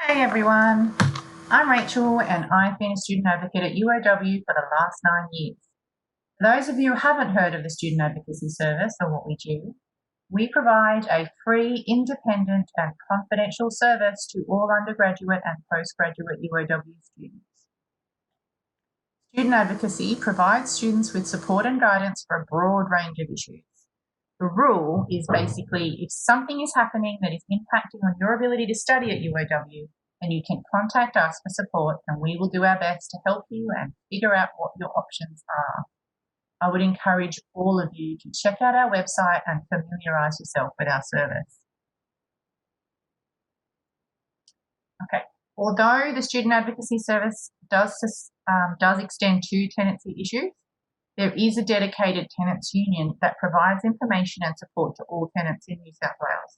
Hey everyone, I'm Rachel and I've been a student advocate at UOW for the last 9 years. For those of you who haven't heard of the Student Advocacy Service or what we do, we provide a free, independent and confidential service to all undergraduate and postgraduate UOW students. Student Advocacy provides students with support and guidance for a broad range of issues. The rule is basically if something is happening that is impacting on your ability to study at UOW, then you can contact us for support and we will do our best to help you and figure out what your options are. I would encourage all of you to check out our website and familiarise yourself with our service. Okay, although the Student Advocacy Service does extend to tenancy issues, there is a dedicated tenants union that provides information and support to all tenants in New South Wales.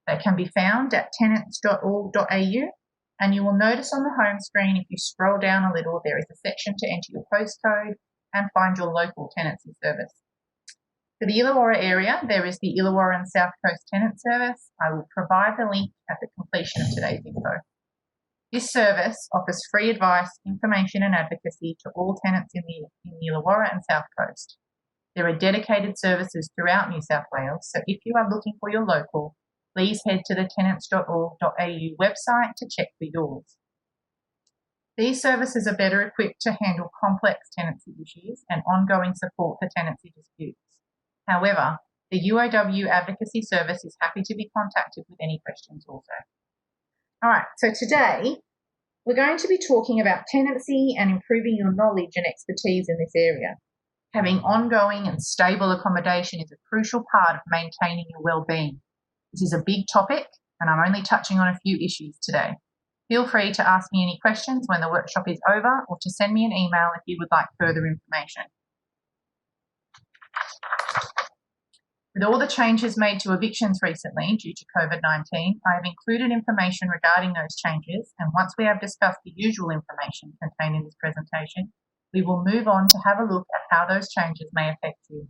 They can be found at tenants.org.au, and you will notice on the home screen, if you scroll down a little, there is a section to enter your postcode and find your local tenancy service. For the Illawarra area, there is the Illawarra and South Coast Tenant Service. I will provide the link at the completion of today's info. This service offers free advice, information and advocacy to all tenants in the Illawarra and South Coast. There are dedicated services throughout New South Wales, so if you are looking for your local, please head to the tenants.org.au website to check for yours. These services are better equipped to handle complex tenancy issues and ongoing support for tenancy disputes. However, the UOW Advocacy Service is happy to be contacted with any questions also. All right, so today we're going to be talking about tenancy and improving your knowledge and expertise in this area. Having ongoing and stable accommodation is a crucial part of maintaining your well-being. This is a big topic and I'm only touching on a few issues today. Feel free to ask me any questions when the workshop is over or to send me an email if you would like further information. With all the changes made to evictions recently due to COVID-19, I have included information regarding those changes, and once we have discussed the usual information contained in this presentation, we will move on to have a look at how those changes may affect you.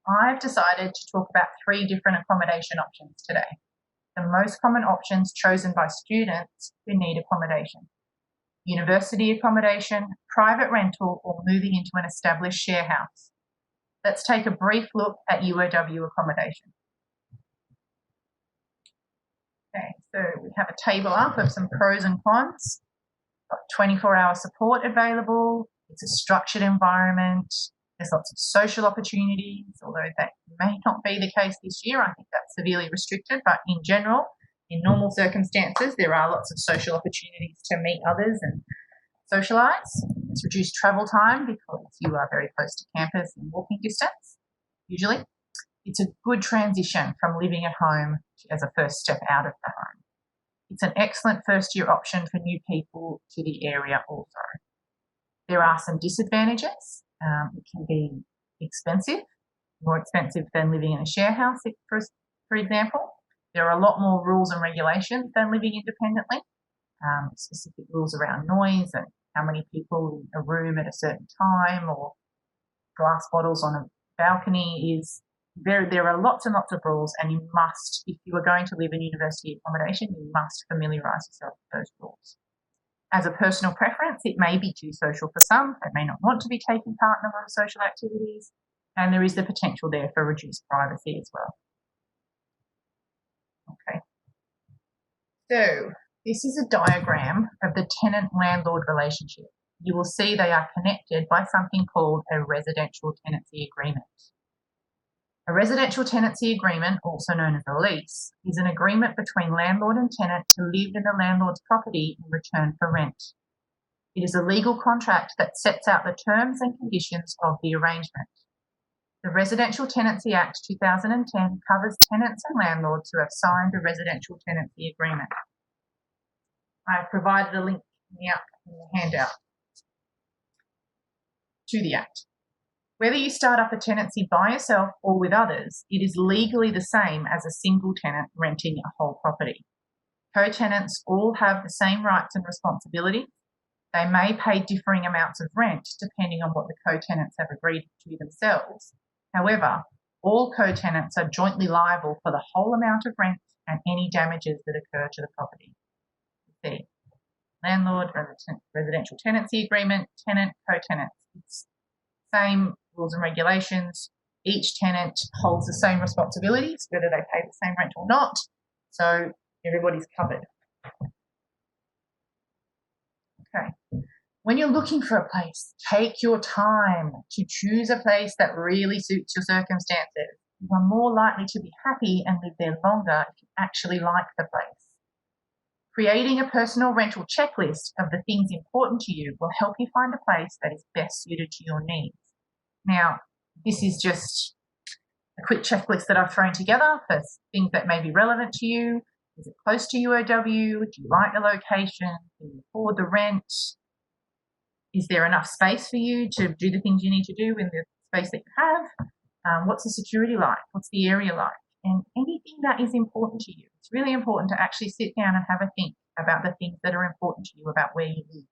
I've decided to talk about 3 different accommodation options today. The most common options chosen by students who need accommodation: university accommodation, private rental, or moving into an established share house. Let's take a brief look at UOW accommodation. Okay, so we have a table up of some pros and cons. Got 24-hour support available. It's a structured environment. There's lots of social opportunities, although that may not be the case this year. I think that's severely restricted, but in general, in normal circumstances, there are lots of social opportunities to meet others and socialise. It's reduced travel time because you are very close to campus in walking distance, usually. It's a good transition from living at home as a first step out of the home. It's an excellent first-year option for new people to the area also. There are some disadvantages. It can be expensive, more expensive than living in a share house, for example. There are a lot more rules and regulations than living independently, specific rules around noise and how many people in a room at a certain time, or glass bottles on a balcony. There are lots and lots of rules, and you must, if you are going to live in university accommodation, you must familiarise yourself with those rules. As a personal preference, it may be too social for some. They may not want to be taking part in a lot of social activities, and there is the potential there for reduced privacy as well. Okay, so this is a diagram of the tenant-landlord relationship. You will see they are connected by something called a residential tenancy agreement. A residential tenancy agreement, also known as a lease, is an agreement between landlord and tenant to live in the landlord's property in return for rent. It is a legal contract that sets out the terms and conditions of the arrangement. The Residential Tenancy Act 2010 covers tenants and landlords who have signed a residential tenancy agreement. I have provided a link in the handout to the Act. Whether you start up a tenancy by yourself or with others, it is legally the same as a single tenant renting a whole property. Co-tenants all have the same rights and responsibilities. They may pay differing amounts of rent depending on what the co-tenants have agreed to themselves. However, All co-tenants are jointly liable for the whole amount of rent and any damages that occur to the property. See, landlord, residential tenancy agreement, tenant, co-tenants. It's same rules and regulations. Each tenant holds the same responsibilities, whether they pay the same rent or not. So everybody's covered. Okay. When you're looking for a place, take your time to choose a place that really suits your circumstances. You are more likely to be happy and live there longer if you actually like the place. Creating a personal rental checklist of the things important to you will help you find a place that is best suited to your needs. Now, this is just a quick checklist that I've thrown together for things that may be relevant to you. Is it close to UOW? Do you like the location? Can you afford the rent? Is there enough space for you to do the things you need to do in the space that you have? What's the security like? What's the area like? And anything that is important to you. It's really important to actually sit down and have a think about the things that are important to you about where you live.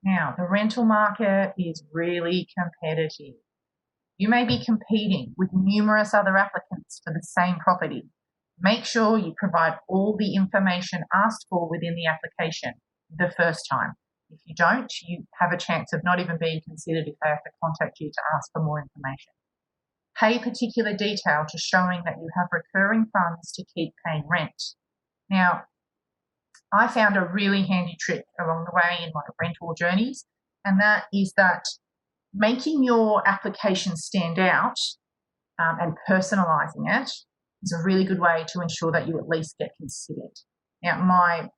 Now, the rental market is really competitive. You may be competing with numerous other applicants for the same property. Make sure you provide all the information asked for within the application the first time. If you don't, you have a chance of not even being considered if they have to contact you to ask for more information. Pay particular detail to showing that you have recurring funds to keep paying rent. Now, I found a really handy trick along the way in my rental journeys, and that is that making your application stand out and personalising it is a really good way to ensure that you at least get considered. Now, my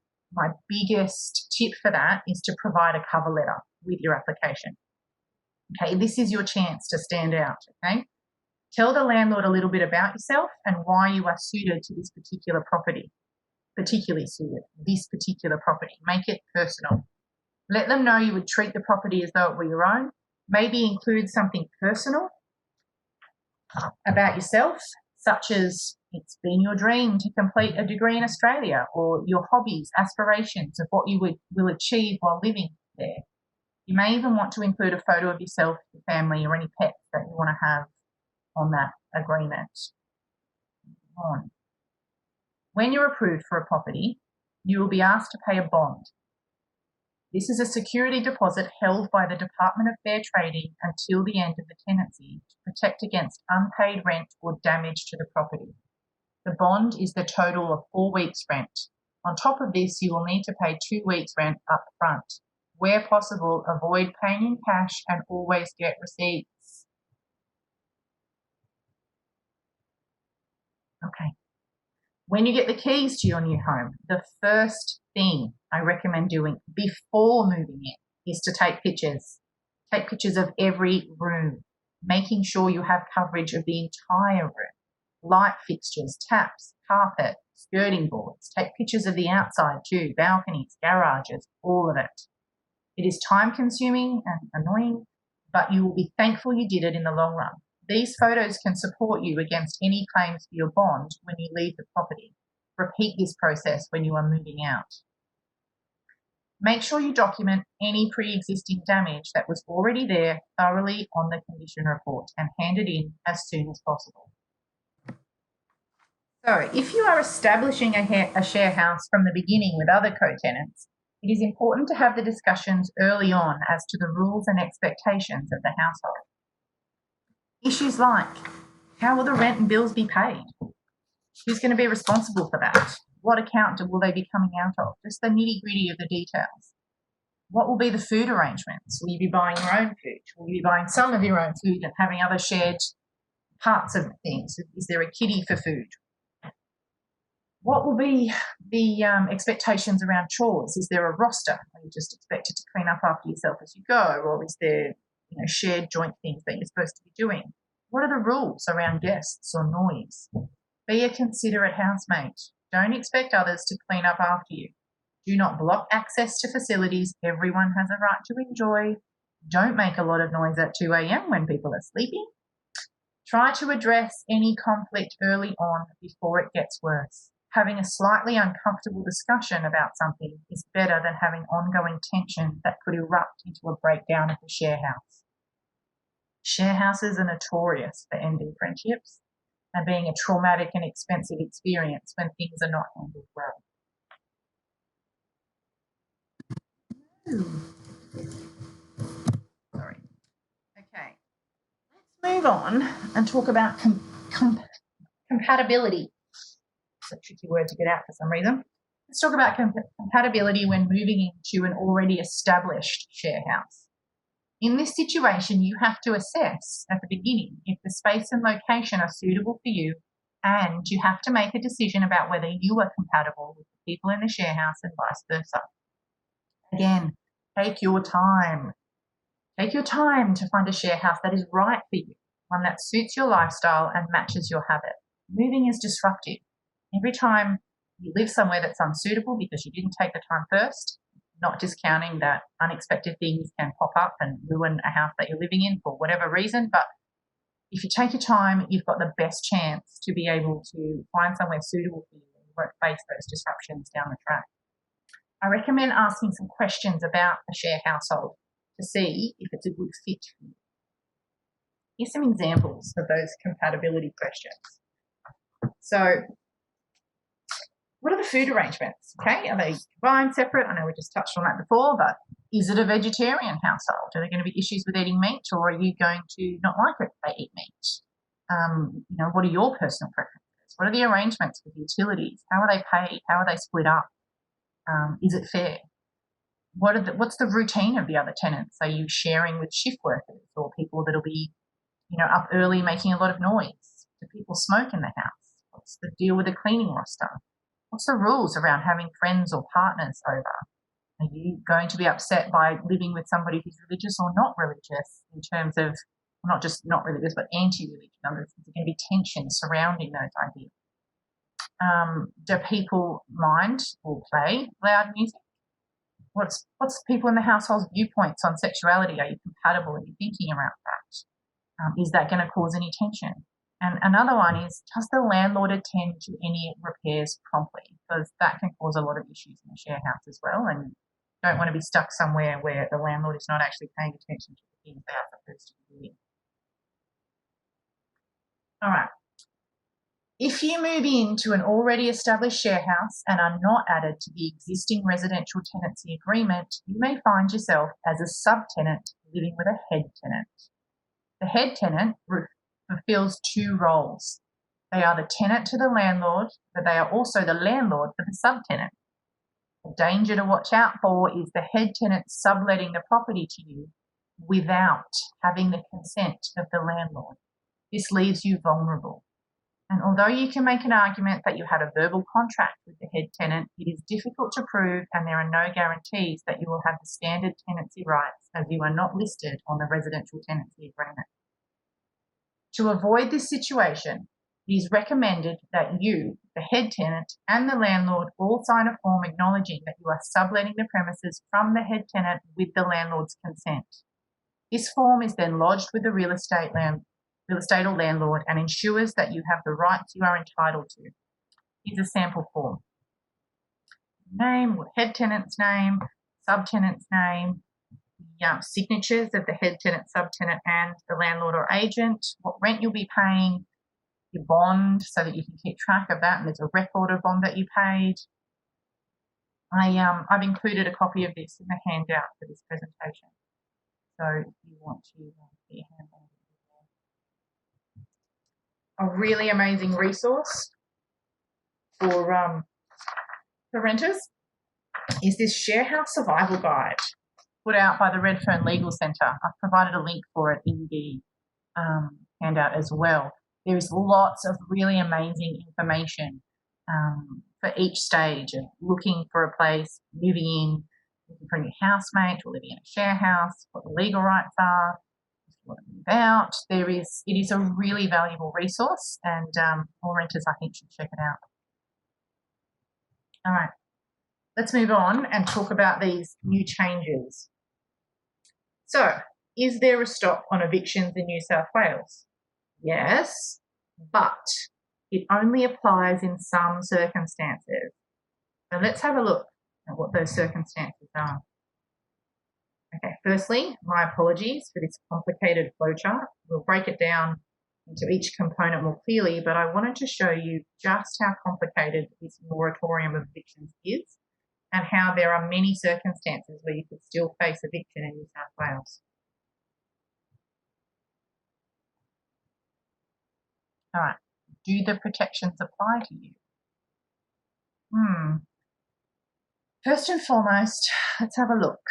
biggest tip for that is to provide a cover letter with your application. Okay, this is your chance to stand out, okay? Tell the landlord a little bit about yourself and why you are suited to this particular property, particularly suited, this particular property. Make it personal. Let them know you would treat the property as though it were your own. Maybe include something personal about yourself, such as it's been your dream to complete a degree in Australia, or your hobbies, aspirations of what you will achieve while living there. You may even want to include a photo of yourself, your family, or any pets that you want to have on that agreement. When you're approved for a property, you will be asked to pay a bond. This is a security deposit held by the Department of Fair Trading until the end of the tenancy to protect against unpaid rent or damage to the property. The bond is the total of 4 weeks' rent. On top of this, you will need to pay 2 weeks' rent up front. Where possible, avoid paying in cash and always get receipts. Okay. When you get the keys to your new home, the first thing I recommend doing before moving in is to take pictures. Take pictures of every room, making sure you have coverage of the entire room. Light fixtures, taps, carpet, skirting boards. Take pictures of the outside too, balconies, garages, all of it. It is time consuming and annoying, but you will be thankful you did it in the long run. These photos can support you against any claims for your bond when you leave the property. Repeat this process when you are moving out. Make sure you document any pre-existing damage that was already there thoroughly on the condition report and hand it in as soon as possible. So, if you are establishing a share house from the beginning with other co-tenants, it is important to have the discussions early on as to the rules and expectations of the household. Issues like, how will the rent and bills be paid? Who's going to be responsible for that? What account will they be coming out of? Just the nitty-gritty of the details. What will be the food arrangements? Will you be buying your own food? Will you be buying some of your own food and having other shared parts of things? Is there a kitty for food? What will be the expectations around chores? Is there a roster? Are you just expected to clean up after yourself as you go? Or is there shared joint things that you're supposed to be doing? What are the rules around guests or noise? Be a considerate housemate. Don't expect others to clean up after you. Do not block access to facilities everyone has a right to enjoy. Don't make a lot of noise at 2 a.m. when people are sleeping. Try to address any conflict early on before it gets worse. Having a slightly uncomfortable discussion about something is better than having ongoing tension that could erupt into a breakdown of the share house. Share houses are notorious for ending friendships and being a traumatic and expensive experience when things are not handled well. Sorry. Okay. Let's move on and talk about compatibility. It's a tricky word to get out for some reason. Let's talk about compatibility when moving into an already established share house. In this situation, you have to assess at the beginning if the space and location are suitable for you, and you have to make a decision about whether you are compatible with the people in the share house and vice versa. Again, take your time. Take your time to find a share house that is right for you, one that suits your lifestyle and matches your habit. Moving is disruptive. Every time you live somewhere that's unsuitable because you didn't take the time first, not discounting that unexpected things can pop up and ruin a house that you're living in for whatever reason, but if you take your time, you've got the best chance to be able to find somewhere suitable for you and you won't face those disruptions down the track. I recommend asking some questions about a share household to see if it's a good fit for you. Here's some examples of those compatibility questions. So, what are the food arrangements? Okay, are they combined, separate? I know we just touched on that before, but is it a vegetarian household? Are there going to be issues with eating meat, or are you going to not like it if they eat meat? What are your personal preferences? What are the arrangements with utilities? How are they paid? How are they split up? Is it fair? What's the routine of the other tenants? Are you sharing with shift workers or people that'll be, up early making a lot of noise? Do people smoke in the house? What's the deal with the cleaning roster? What's the rules around having friends or partners over? Are you going to be upset by living with somebody who's religious or not religious in terms of, not just not religious, but anti-religion? Is there going to be tension surrounding those ideas? Do people mind or play loud music? What's people in the household's viewpoints on sexuality? Are you compatible in your thinking around that? Is that going to cause any tension? And another one is, does the landlord attend to any repairs promptly? Because that can cause a lot of issues in a share house as well, and you don't want to be stuck somewhere where the landlord is not actually paying attention to the things they are supposed to be doing. All right. If you move into an already established share house and are not added to the existing residential tenancy agreement, you may find yourself as a subtenant living with a head tenant. The head tenant fulfills two roles. They are the tenant to the landlord, but they are also the landlord for the subtenant. The danger to watch out for is the head tenant subletting the property to you without having the consent of the landlord. This leaves you vulnerable. And although you can make an argument that you had a verbal contract with the head tenant, it is difficult to prove, and there are no guarantees that you will have the standard tenancy rights, as you are not listed on the residential tenancy agreement. To avoid this situation, it is recommended that you, the head tenant, and the landlord all sign a form acknowledging that you are subletting the premises from the head tenant with the landlord's consent. This form is then lodged with the real estate or landlord and ensures that you have the rights you are entitled to. Here's a sample form. Name, head tenant's name, subtenant's name, signatures of the head tenant, subtenant, and the landlord or agent, what rent you'll be paying, your bond so that you can keep track of that and there's a record of bond that you paid. I've included a copy of this in the handout for this presentation. So if you want to get your hands on it. A really amazing resource for renters is this Share House Survival Guide put out by the Redfern Legal Centre. I've provided a link for it in the handout as well. There is lots of really amazing information for each stage of looking for a place, moving in, looking for a new housemate, or living in a share house, what the legal rights are, if you want to move out. It is a really valuable resource, and all renters, I think, should check it out. All right, let's move on and talk about these new changes. So, is there a stop on evictions in New South Wales? Yes, but it only applies in some circumstances. So let's have a look at what those circumstances are. Okay, firstly, my apologies for this complicated flowchart. We'll break it down into each component more clearly, but I wanted to show you just how complicated this moratorium of evictions is and how there are many circumstances where you could still face eviction in New South Wales. All right, do the protections apply to you? First and foremost, let's have a look.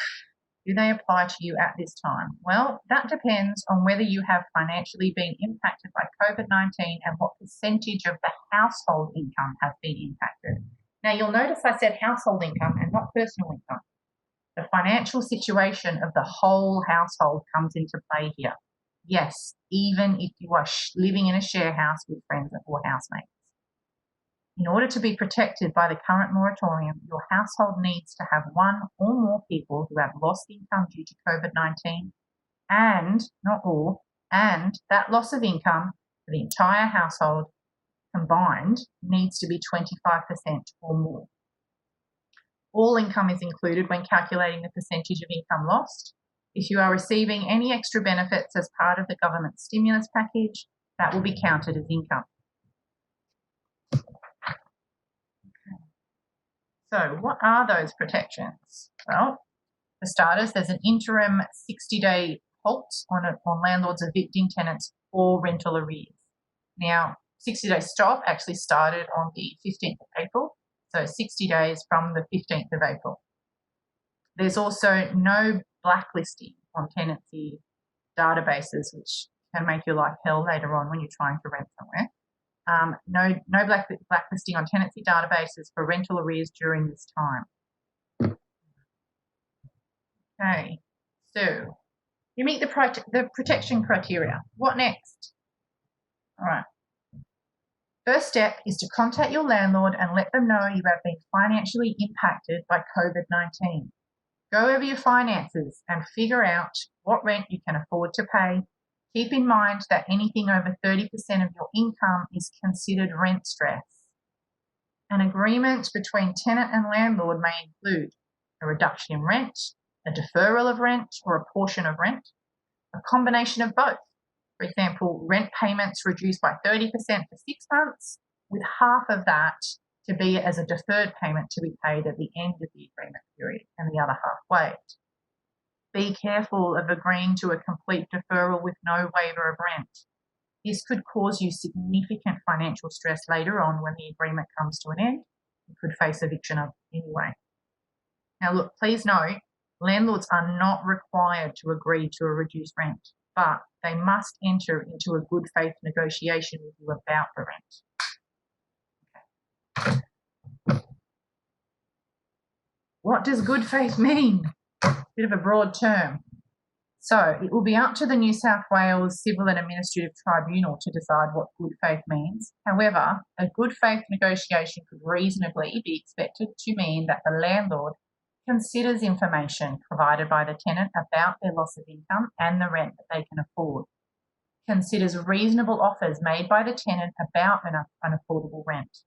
Do they apply to you at this time? Well, that depends on whether you have financially been impacted by COVID-19 and what percentage of the household income has been impacted. Now, you'll notice I said household income and not personal income. The financial situation of the whole household comes into play here. Yes, even if you are living in a share house with friends or housemates. In order to be protected by the current moratorium, your household needs to have one or more people who have lost income due to COVID-19 and, not all, and that loss of income for the entire household combined needs to be 25% or more. All income is included when calculating the percentage of income lost. If you are receiving any extra benefits as part of the government stimulus package, that will be counted as income. So what are those protections? Well, for starters, there's an interim 60-day halt on landlords evicting tenants for rental arrears. Now, 60-day stop actually started on the 15th of April, so 60 days from the 15th of April. There's also no blacklisting on tenancy databases, which can make your life hell later on when you're trying to rent somewhere. No blacklisting on tenancy databases for rental arrears during this time. Okay, so you meet the protection criteria. What next? All right. First step is to contact your landlord and let them know you have been financially impacted by COVID-19. Go over your finances and figure out what rent you can afford to pay. Keep in mind that anything over 30% of your income is considered rent stress. An agreement between tenant and landlord may include a reduction in rent, a deferral of rent or a portion of rent, a combination of both. For example, rent payments reduced by 30% for 6 months, with half of that to be as a deferred payment to be paid at the end of the agreement period and the other half waived. Be careful of agreeing to a complete deferral with no waiver of rent. This could cause you significant financial stress later on when the agreement comes to an end. You could face eviction anyway. Now look, please note, landlords are not required to agree to a reduced rent, but they must enter into a good faith negotiation with you about the rent. What does good faith mean? Bit of a broad term. So it will be up to the New South Wales Civil and Administrative Tribunal to decide what good faith means. However, a good faith negotiation could reasonably be expected to mean that the landlord considers information provided by the tenant about their loss of income and the rent that they can afford, considers reasonable offers made by the tenant about an affordable rent,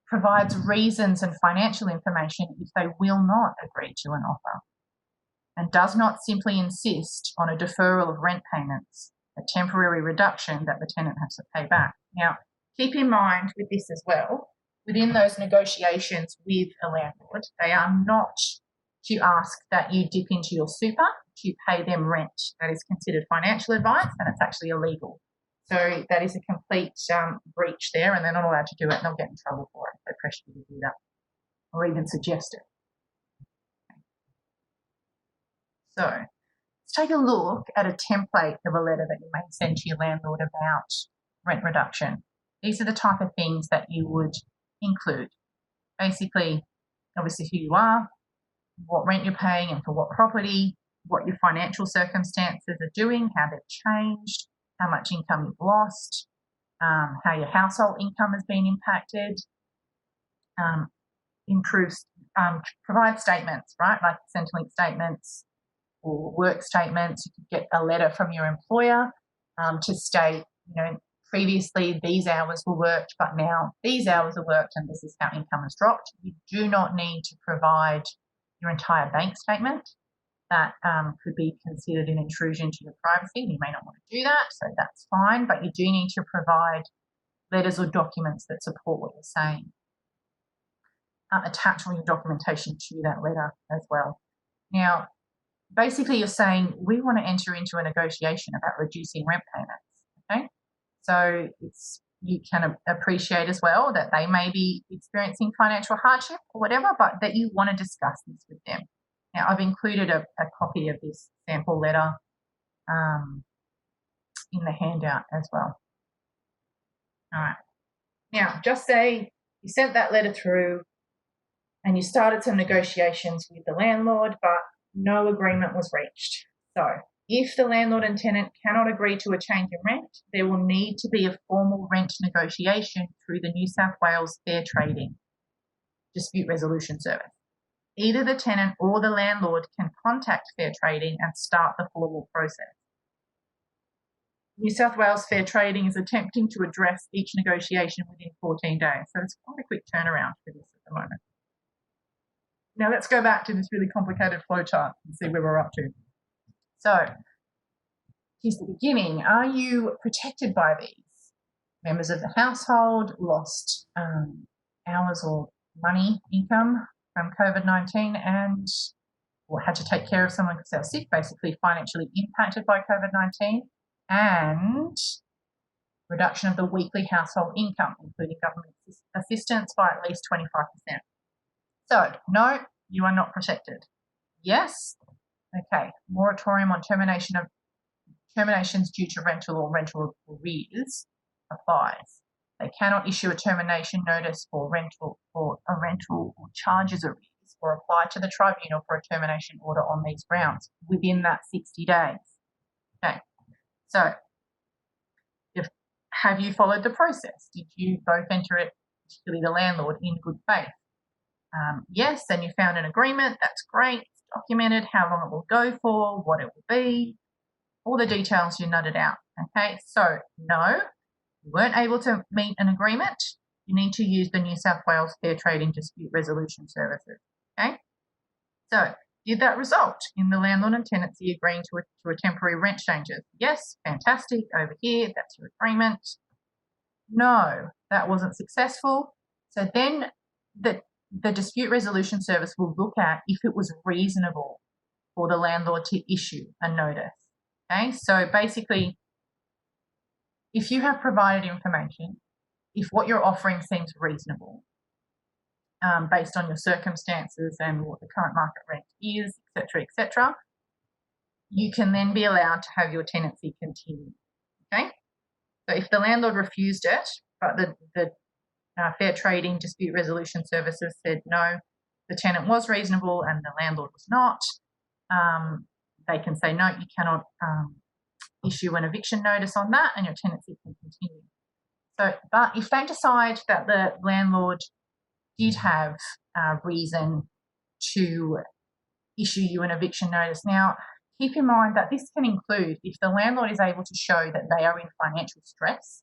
provides reasons and financial information if they will not agree to an offer, and does not simply insist on a deferral of rent payments, a temporary reduction that the tenant has to pay back. Now, keep in mind with this as well, within those negotiations with a landlord, they are not to ask that you dip into your super to pay them rent. That is considered financial advice and it's actually illegal. So that is a complete breach there, and they're not allowed to do it, and they'll get in trouble for it if they pressure you to do that or even suggest it. So let's take a look at a template of a letter that you may send to your landlord about rent reduction. These are the type of things that you would include. Basically, obviously who you are, what rent you're paying and for what property, what your financial circumstances are doing, how they've changed, how much income you've lost, how your household income has been impacted, provide statements, right, like Centrelink statements or work statements. You could get a letter from your employer to state, previously these hours were worked, but now these hours are worked and this is how income has dropped. You do not need to provide your entire bank statement. that could be considered an intrusion to your privacy. You may not want to do that, so that's fine, but you do need to provide letters or documents that support what you're saying. Attach all your documentation to that letter as well. Now, basically you're saying we want to enter into a negotiation about reducing rent payments, okay? So you can appreciate as well that they may be experiencing financial hardship or whatever, but that you want to discuss this with them. Now, I've included a copy of this sample letter in the handout as well. All right. Now, just say you sent that letter through and you started some negotiations with the landlord, but no agreement was reached. So if the landlord and tenant cannot agree to a change in rent, there will need to be a formal rent negotiation through the New South Wales Fair Trading Dispute Resolution Service. Either the tenant or the landlord can contact Fair Trading and start the formal process. New South Wales Fair Trading is attempting to address each negotiation within 14 days. So it's quite a quick turnaround for this at the moment. Now let's go back to this really complicated flowchart and see where we're up to. So here's the beginning. Are you protected by these? Members of the household lost hours or money, income from COVID-19 or had to take care of someone because they were sick, basically financially impacted by COVID-19, and reduction of the weekly household income, including government assistance, by at least 25%. So, no, you are not protected. Yes, okay, moratorium on terminations due to rental or rental arrears applies. They cannot issue a termination notice for rental or charges arrears or apply to the tribunal for a termination order on these grounds within that 60 days. Okay, so have you followed the process? Did you both enter it, particularly the landlord, in good faith? Yes, and you found an agreement. That's great. It's documented how long it will go for, what it will be, all the details you nutted out. Okay, so no, you weren't able to meet an agreement. You need to use the New South Wales Fair Trading Dispute Resolution Services. Okay, so did that result in the landlord and tenancy agreeing to a temporary rent changes? Yes, fantastic. Over here, that's your agreement. No, that wasn't successful. So then the Dispute Resolution Service will look at if it was reasonable for the landlord to issue a notice. Okay, so basically, if you have provided information, if what you're offering seems reasonable, based on your circumstances and what the current market rent is, etc., you can then be allowed to have your tenancy continue. Okay, so if the landlord refused it, but the Fair Trading Dispute Resolution Services said no, the tenant was reasonable and the landlord was not, they can say no, you cannot issue an eviction notice on that and your tenancy can continue. So, but if they decide that the landlord did have reason to issue you an eviction notice, now keep in mind that this can include if the landlord is able to show that they are in financial stress.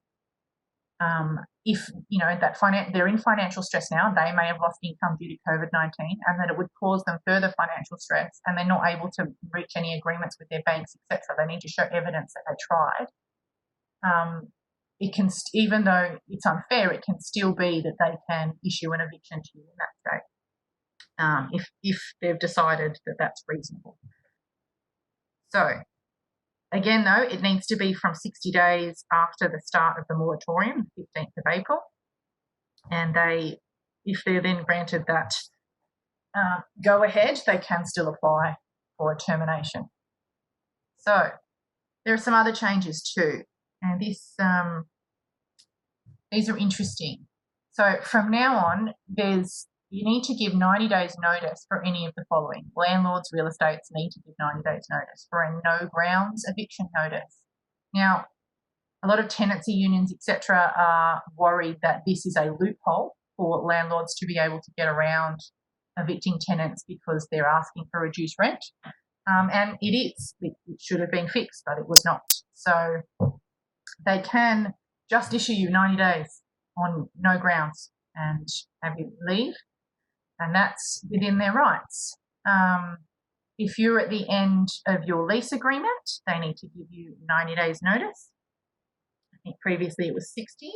If you know that they're in financial stress now, they may have lost income due to COVID-19, and that it would cause them further financial stress, and they're not able to reach any agreements with their banks, etc. They need to show evidence that they tried. It can, even though it's unfair, it can still be that they can issue an eviction to you in that state, if they've decided that that's reasonable. So, again, though, it needs to be from 60 days after the start of the moratorium, 15th of April, and if they're then granted that go ahead, they can still apply for a termination. So, there are some other changes too. And these are interesting. So from now on, you need to give 90 days notice for any of the following. Landlords, real estates need to give 90 days notice for a no grounds eviction notice. Now, a lot of tenancy unions, etc., are worried that this is a loophole for landlords to be able to get around evicting tenants because they're asking for reduced rent. And it is. It should have been fixed, but it was not. So they can just issue you 90 days on no grounds and have you leave, and that's within their rights. If you're at the end of your lease agreement, they need to give you 90 days notice. I think previously it was 60.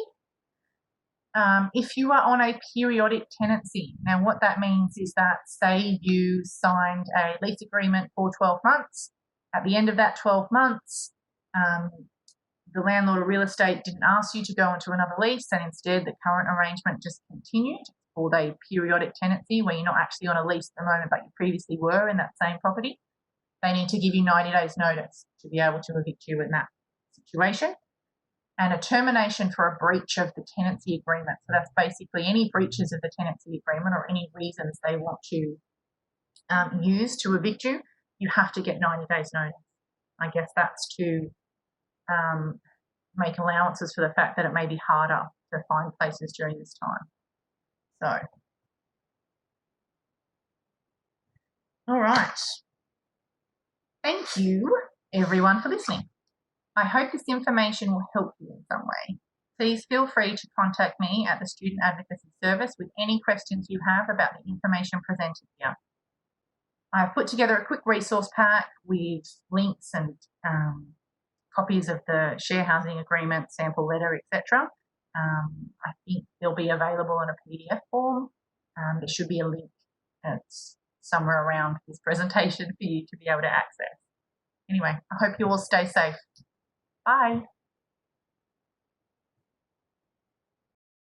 If you are on a periodic tenancy, now what that means is that, say you signed a lease agreement for 12 months. At the end of that 12 months, the landlord or real estate didn't ask you to go into another lease, and instead the current arrangement just continued, called a periodic tenancy, where you're not actually on a lease at the moment, but you previously were in that same property. They need to give you 90 days notice to be able to evict you in that situation. And a termination for a breach of the tenancy agreement. So that's basically any breaches of the tenancy agreement or any reasons they want to use to evict you, you have to get 90 days notice. I guess that's to make allowances for the fact that it may be harder to find places during this time. So, all right. Thank you, everyone, for listening. I hope this information will help you in some way. Please feel free to contact me at the Student Advocacy Service with any questions you have about the information presented here. I've put together a quick resource pack with links and copies of the share housing agreement, sample letter, etc. I think they'll be available in a PDF form. There should be a link that's somewhere around this presentation for you to be able to access. Anyway, I hope you all stay safe. Bye.